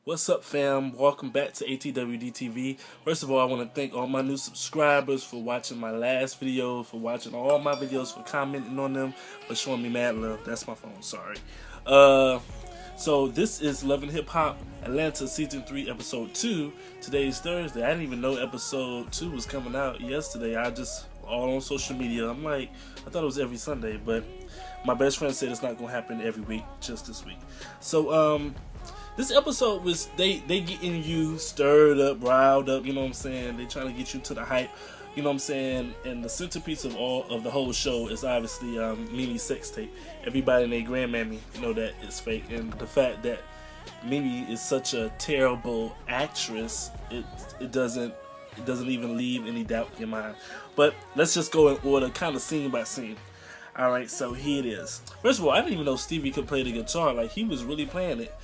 What's up, fam? Welcome back to ATWD TV. First of all, I want to thank all my new subscribers for watching my last video, for watching all my videos, for commenting on them, for showing me mad love. That's my phone, sorry. So this is Love and Hip Hop Atlanta Season 3, Episode 2. Today is Thursday. I didn't even know Episode 2 was coming out yesterday. I just, all on social media, I'm like, I thought it was every Sunday, but my best friend said it's not going to happen every week, just this week. So, this episode was, they getting you stirred up, riled up, you know what I'm saying? They trying to get you to the hype, you know what I'm saying? And the centerpiece of the whole show is obviously Mimi's sex tape. Everybody and their grandmammy know that it's fake, and the fact that Mimi is such a terrible actress, it doesn't even leave any doubt in your mind. But let's just go in order, kind of scene by scene. Alright, so here it is. First of all, I didn't even know Stevie could play the guitar. Like, he was really playing it.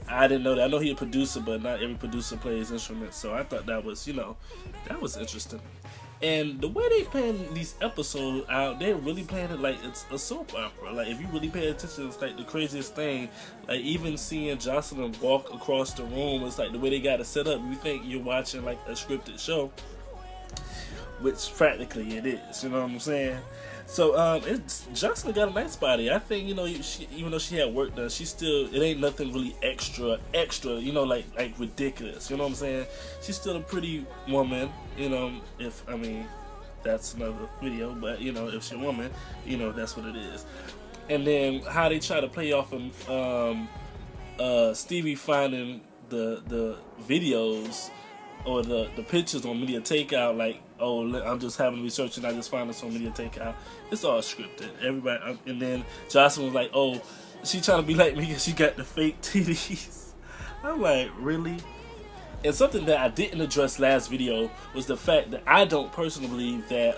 I didn't know that. I know he's a producer, but not every producer plays instruments. So I thought that was, that was interesting. And the way they playing these episodes out, they're really playing it like it's a soap opera. Like, if you really pay attention, it's like the craziest thing. Like, even seeing Jocelyn walk across the room, it's like the way they got it set up. You think you're watching like a scripted show, which practically it is. You know what I'm saying? So Jocelyn got a nice body. I think even though she had work done, she still, it ain't nothing really extra, like ridiculous. You know what I'm saying? She's still a pretty woman. That's another video, but if she's a woman, that's what it is. And then how they try to play off of Stevie finding the videos or the pictures on Media Takeout, like, oh, I'm just having research and I just found this on Media Takeout. It's all scripted. Everybody, and then Jocelyn was like, oh, she trying to be like me because she got the fake titties. I'm like, really? And something that I didn't address last video was the fact that I don't personally believe that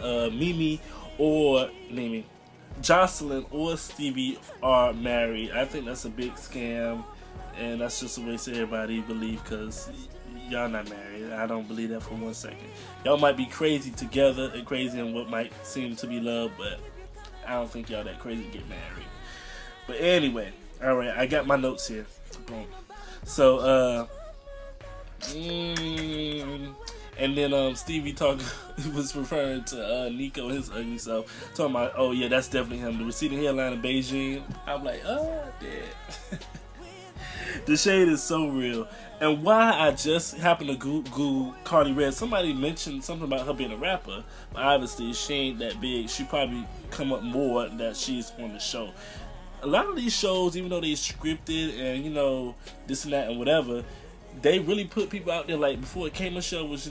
Jocelyn or Stevie are married. I think that's a big scam, and that's just a waste of everybody believe, because y'all not married. I don't believe that for 1 second. Y'all might be crazy together and crazy in what might seem to be love, but I don't think y'all that crazy to get married. But anyway, alright, I got my notes here. Boom. So, and then Stevie was referring to Nico, his ugly self, talking about, oh yeah, that's definitely him. The receding hairline in Beijing. I'm like, oh, damn. The shade is so real. And why I just happened to Google Cardi Red, somebody mentioned something about her being a rapper, but obviously she ain't that big. She probably come up more that she's on the show. A lot of these shows, even though they scripted and this and that and whatever, they really put people out there. Like, before it came a show, which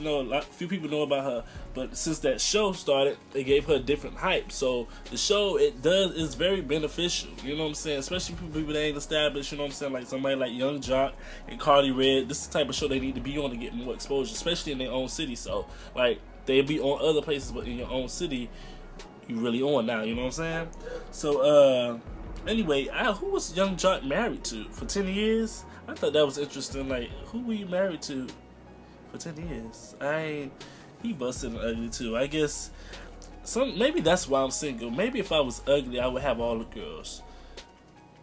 few people know about her, but since that show started, they gave her a different hype. So the show, is very beneficial, you know what I'm saying? Especially for people that ain't established, you know what I'm saying? Like somebody like Young Jock and Cardi Red. This is the type of show they need to be on to get more exposure, especially in their own city. So like, they be on other places, but in your own city, you really on now, you know what I'm saying? So anyway, who was Young Jock married to for 10 years? I thought that was interesting. Like, who were you married to for 10 years? He busted and ugly too. I guess maybe that's why I'm single. Maybe if I was ugly, I would have all the girls.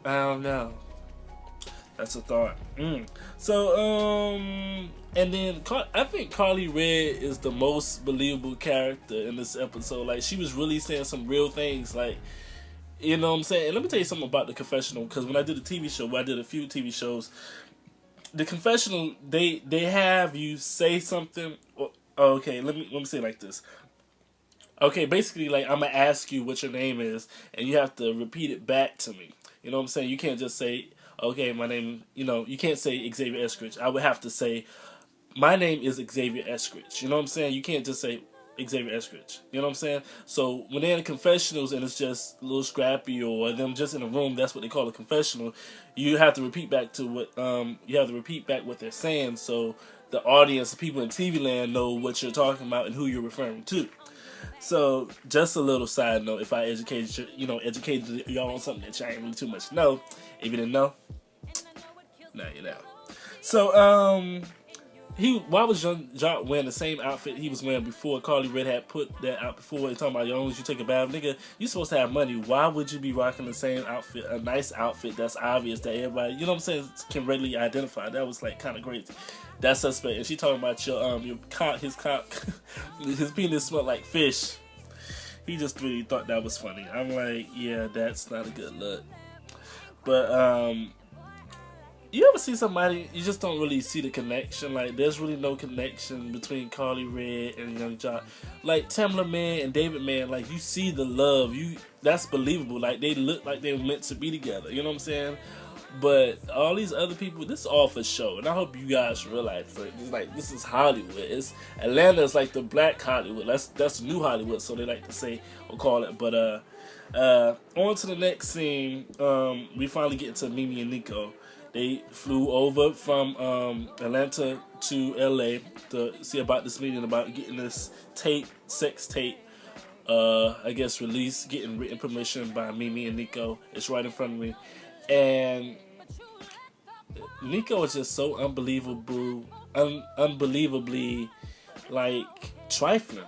I don't know. That's a thought. So, and then I think Carly Red is the most believable character in this episode. Like, she was really saying some real things. Like, you know what I'm saying? And let me tell you something about The Confessional, because when I did a TV show, I did a few TV shows, The Confessional, they have you say something. Okay, let me say it like this. Okay, basically, like, I'm going to ask you what your name is, and you have to repeat it back to me. You know what I'm saying? You can't just say, okay, my name, you can't say Xavier Eskridge. I would have to say, my name is Xavier Eskridge. You know what I'm saying? You can't just say Xavier Eskridge. You know what I'm saying? So when they're in confessionals and it's just a little scrappy, or them just in a room, that's what they call a confessional. You have to repeat back to what they're saying, so the audience, the people in TV land, know what you're talking about and who you're referring to. So just a little side note, if I educated y'all on something that y'all ain't really too much know. If you didn't know, now you know. So why was Young Jock wearing the same outfit he was wearing before Carly Red had put that out before? And talking about, as long as you take a bath, nigga, you supposed to have money. Why would you be rocking the same outfit, a nice outfit that's obvious that everybody, you know what I'm saying, can readily identify? That was like kind of crazy. That's suspect. And she talking about your cock, his penis smelled like fish. He just really thought that was funny. I'm like, yeah, that's not a good look. But you ever see somebody, you just don't really see the connection. Like, there's really no connection between Carly Red and Young Jock. Like, Tamla Man and David Man, like, you see the love. That's believable. Like, they look like they were meant to be together. You know what I'm saying? But all these other people, this is all for show. And I hope you guys realize it. It's like, this is Hollywood. Atlanta is like the black Hollywood. That's new Hollywood, so they like to say or call it. But on to the next scene. We finally get to Mimi and Nico. They flew over from Atlanta to LA to see about this meeting, about getting this sex tape, I guess, released, getting written permission by Mimi and Nico. It's right in front of me. And Nico is just so unbelievably, like, trifling.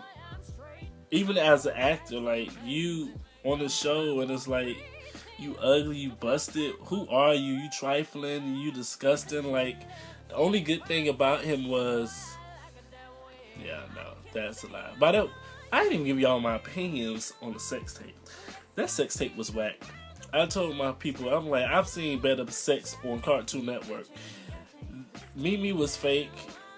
Even as an actor, like, you on the show, and it's like, you ugly, you busted. Who are you? You trifling, you disgusting. Like, the only good thing about him was, yeah, no, that's a lie. But I didn't even give y'all my opinions on the sex tape. That sex tape was whack. I told my people, I'm like, I've seen better sex on Cartoon Network. Mimi was fake.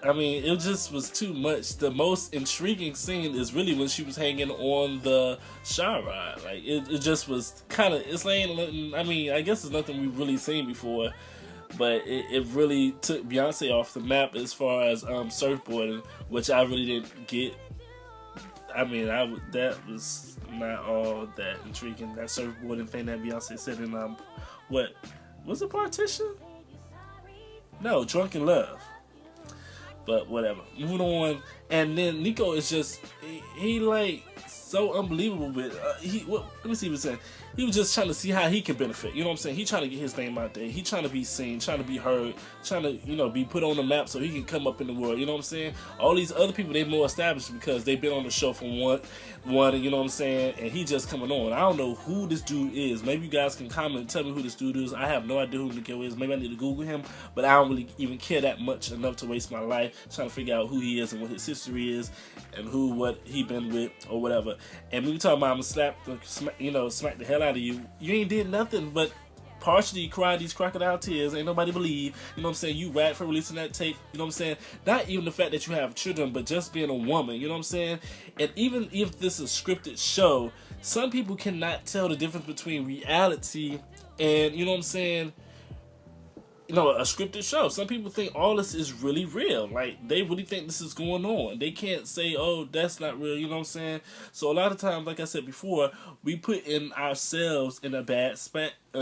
I mean, it just was too much. The most intriguing scene is really when she was hanging on the shower rod. Like, it just was kind of, it's like, I mean, I guess it's nothing we've really seen before, but it really took Beyonce off the map as far as surfboarding, which I really didn't get. I mean, that was not all that intriguing. That surfboarding thing that Beyonce said in, what, was it Partition? No, Drunken Love. But whatever. Moving on. And then Nico is just, he like, so unbelievable with, let me see what he's saying. He was just trying to see how he can benefit. You know what I'm saying? He trying to get his name out there. He trying to be seen, trying to be heard, trying to, be put on the map so he can come up in the world. You know what I'm saying? All these other people, they more established because they've been on the show from one, you know what I'm saying? And he just coming on. I don't know who this dude is. Maybe you guys can comment and tell me who this dude is. I have no idea who Nico is. Maybe I need to Google him, but I don't really even care that much enough to waste my life trying to figure out who he is and what his history is and what he been with or whatever. And we talking about I'm gonna smack the hell out of you. You ain't did nothing but partially cry these crocodile tears. Ain't nobody believe. You know what I'm saying? You rap for releasing that tape. You know what I'm saying? Not even the fact that you have children, but just being a woman. You know what I'm saying? And even if this is a scripted show, some people cannot tell the difference between reality and, you know what I'm saying, a scripted show. Some people think all this is really real. Like, they really think this is going on. They can't say, oh, that's not real. You know what I'm saying? So a lot of times, like I said before, we put in ourselves in a bad spotlight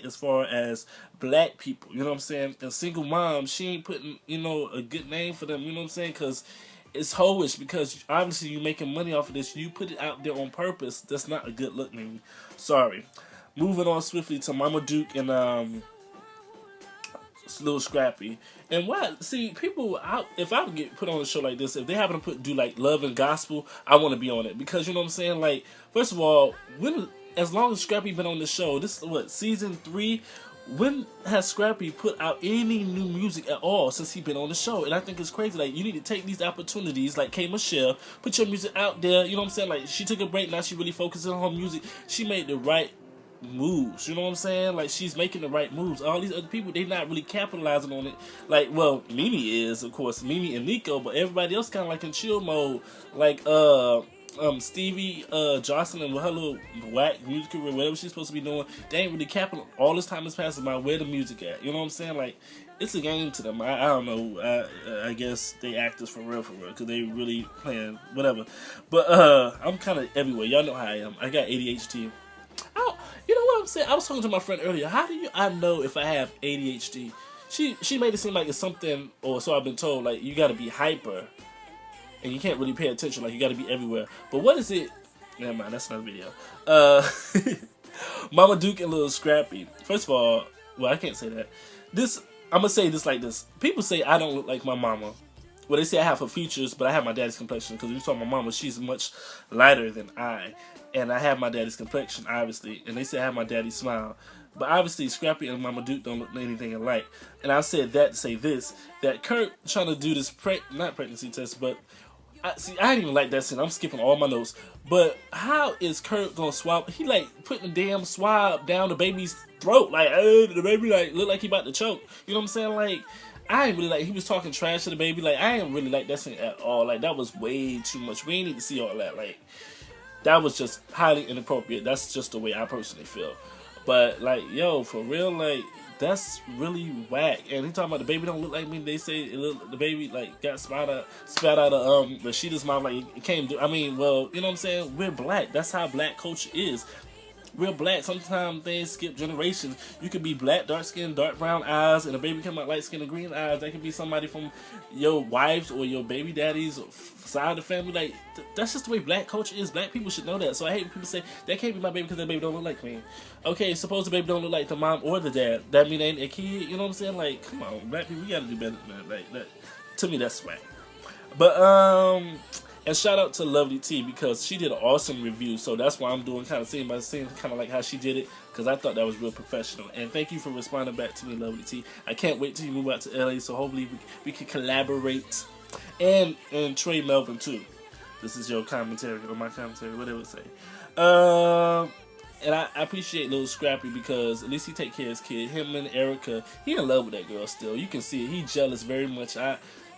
as far as black people. You know what I'm saying? A single mom, she ain't putting, a good name for them. You know what I'm saying? Because it's hoish, because obviously you're making money off of this. You put it out there on purpose. That's not a good look, maybe. Sorry. Moving on swiftly to Mama Duke and Lil Scrappy. And people, if I would get put on a show like this, if they happen to do like love and gospel, I want to be on it. Because, you know what I'm saying? Like, first of all, as long as Scrappy been on the show, this is season 3, when has Scrappy put out any new music at all since he been on the show? And I think it's crazy. Like, you need to take these opportunities, like K. Michelle, put your music out there. You know what I'm saying? Like, she took a break, now she really focusing on her music. She made the right moves, you know what I'm saying? Like, she's making the right moves. All these other people, they not really capitalizing on it. Like, well, Mimi is, of course, Mimi and Nico, but everybody else kind of like in chill mode. Like, Stevie Jocelyn with her little whack music career, whatever she's supposed to be doing, they ain't really capping. All this time has passed by where the music at. You know what I'm saying? Like, it's a game to them. I don't know. I guess they actors for real, because they really playing whatever. But I'm kind of everywhere. Y'all know how I am. I got ADHD. You know what I'm saying? I was talking to my friend earlier. How do I know if I have ADHD? She made it seem like it's something, or so I've been told, like you got to be hyper, and you can't really pay attention. Like you got to be everywhere. But what is it? Never mind. That's another video. Mama Duke and Lil Scrappy. First of all, well, I can't say that. this, I'm gonna say this like this. People say I don't look like my mama. Well, they say I have her features, but I have my daddy's complexion. Because when you talk my mama, she's much lighter than I. And I have my daddy's complexion, obviously. And they say I have my daddy's smile. But obviously, Scrappy and Mama Duke don't look anything alike. And I said that to say this, that Kurt trying to do this, not pregnancy test, but I didn't even like that scene. I'm skipping all my notes. But how is Kurt gonna swab? He like putting the damn swab down the baby's throat. Like, the baby like look like he about to choke. You know what I'm saying? Like, I ain't really like, he was talking trash to the baby. Like, I ain't really like that scene at all. Like, that was way too much. We ain't need to see all that. Like, that was just highly inappropriate. That's just the way I personally feel. But, like, yo, for real, like, that's really whack. And he talking about the baby don't look like me. They say the baby, like, got spat out of Rashida's mouth. Like, it came to, I mean, well, you know what I'm saying? We're black. That's how black culture is. We're black. Sometimes things skip generations. You could be black, dark skin, dark brown eyes, and a baby come out light skin and green eyes. That could be somebody from your wife's or your baby daddy's side of the family. Like, that's just the way black culture is. Black people should know that. So I hate when people say, that can't be my baby because that baby don't look like me. Okay, suppose the baby don't look like the mom or the dad. That mean they ain't a kid? You know what I'm saying? Like, come on, black people, we gotta do better than that. Like, that, to me, that's swag. But, and shout out to Lovely T because she did an awesome review. So that's why I'm doing kind of scene by scene, kind of like how she did it, because I thought that was real professional. And thank you for responding back to me, Lovely T. I can't wait till you move out to LA, so hopefully we can collaborate. And Trey Melvin too. This is your commentary or my commentary, whatever it say. And I appreciate Lil Scrappy because at least he take care of his kid. Him and Erica, he in love with that girl still. You can see it. He jealous very much.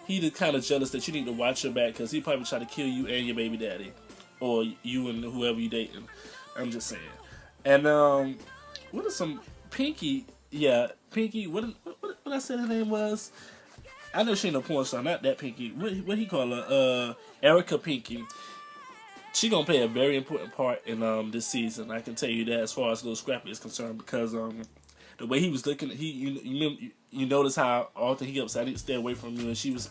He the kind of jealous that you need to watch your back because he probably try to kill you and your baby daddy, or you and whoever you dating. I'm just saying. And what are some Pinky? Yeah, Pinky. What I said her name was? I know she ain't no porn star. Not that Pinky. What he call her? Erica Pinky. She gonna play a very important part in this season. I can tell you that as far as Lil Scrappy is concerned because the way he was looking, you notice how often he kept saying, I need to stay away from you, and she was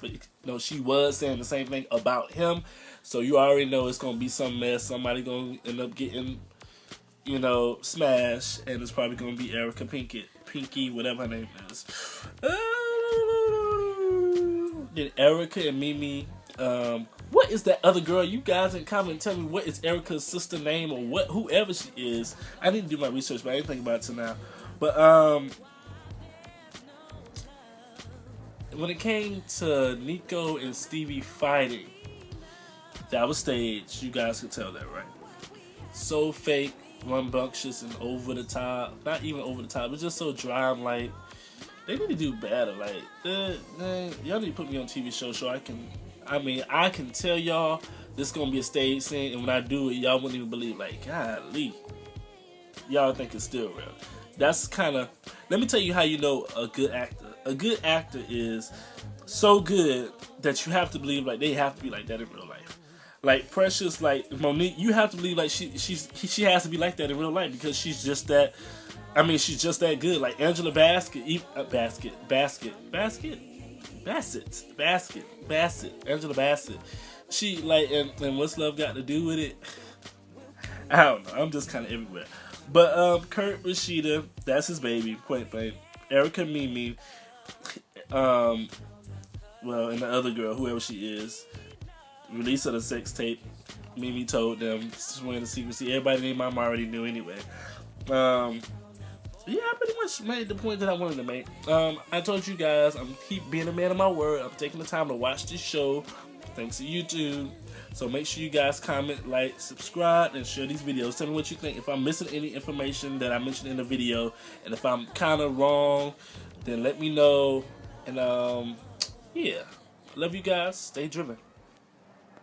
saying the same thing about him. So you already know it's gonna be some mess. Somebody gonna end up getting, smashed, and it's probably gonna be Erica Pinky, whatever her name is. Then Erica and Mimi. What is that other girl? You guys in comment and tell me what is Erica's sister name or whoever she is. I need to do my research, but I didn't think about it till now. But when it came to Nico and Stevie fighting, that was staged. You guys could tell that, right? So fake, rambunctious, and over the top. Not even over the top, but just so dry. I'm like, they need to do better. Like, y'all need to put me on a TV show so I can tell y'all this is gonna be a stage scene, and when I do it, y'all wouldn't even believe. Like, golly, y'all think it's still real. That's kind of. Let me tell you how you know a good actor. A good actor is so good that you have to believe like they have to be like that in real life. Like Precious, like Monique, you have to believe like she has to be like that in real life because she's just that. I mean, she's just that good. Like Angela Bassett, Angela Bassett. She like, and what's love got to do with it? I don't know. I'm just kind of everywhere. But Kurt Rashida, that's his baby, point blank. Erica Mimi, and the other girl, whoever she is, release of the sex tape. Mimi told them, swearing the secrecy. Everybody named Mom already knew anyway. Yeah, I pretty much made the point that I wanted to make. I told you guys, I'm keep being a man of my word. I'm taking the time to watch this show, thanks to YouTube. So make sure you guys comment, like, subscribe, and share these videos. Tell me what you think. If I'm missing any information that I mentioned in the video, and if I'm kind of wrong, then let me know. And yeah, love you guys. Stay driven.